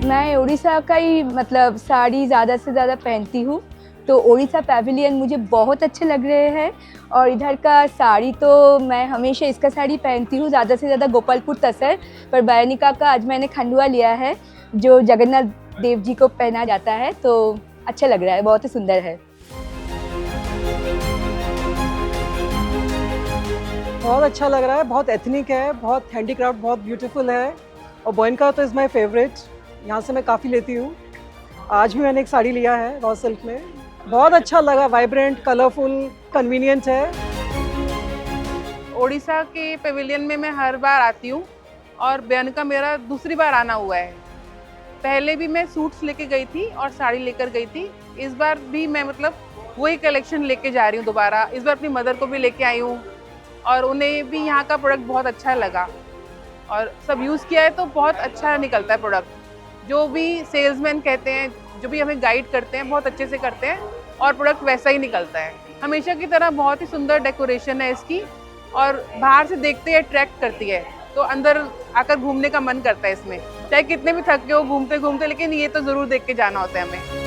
मैं उड़ीसा का ही मतलब साड़ी ज़्यादा से ज़्यादा पहनती हूँ, तो उड़ीसा पैविलियन मुझे बहुत अच्छे लग रहे हैं। और इधर का साड़ी तो मैं हमेशा इसका साड़ी पहनती हूँ, ज़्यादा से ज़्यादा गोपालपुर तसर, पर बयानिका का आज मैंने खंडवा लिया है जो जगन्नाथ देव जी को पहना जाता है, तो अच्छा लग रहा है, बहुत ही सुंदर है। बहुत अच्छा लग रहा है, बहुत एथनिक है, बहुत हैंडीक्राफ्ट बहुत ब्यूटीफुल है। और बयानिका तो इज़ माय फेवरेट, यहाँ से मैं काफ़ी लेती हूँ। आज भी मैंने एक साड़ी लिया है रॉ सिल्क में, बहुत अच्छा लगा, वाइब्रेंट, कलरफुल, कन्वीनियंट है। ओडिशा के पेविलियन में मैं हर बार आती हूँ और बयानिका मेरा दूसरी बार आना हुआ है। पहले भी मैं सूट्स लेके गई थी और साड़ी लेकर गई थी। इस बार भी मैं मतलब वही कलेक्शन लेके जा रही हूँ दोबारा। इस बार अपनी मदर को भी लेके आई हूँ और उन्हें भी यहाँ का प्रोडक्ट बहुत अच्छा लगा और सब यूज़ किया है तो बहुत अच्छा निकलता है प्रोडक्ट। जो भी सेल्समैन कहते हैं, जो भी हमें गाइड करते हैं, बहुत अच्छे से करते हैं और प्रोडक्ट वैसा ही निकलता है। हमेशा की तरह बहुत ही सुंदर डेकोरेशन है इसकी और बाहर से देखते ही अट्रैक्ट करती है, तो अंदर आकर घूमने का मन करता है इसमें। चाहे कितने भी थके हो घूमते घूमते, लेकिन ये तो ज़रूर देख के जाना होता है हमें।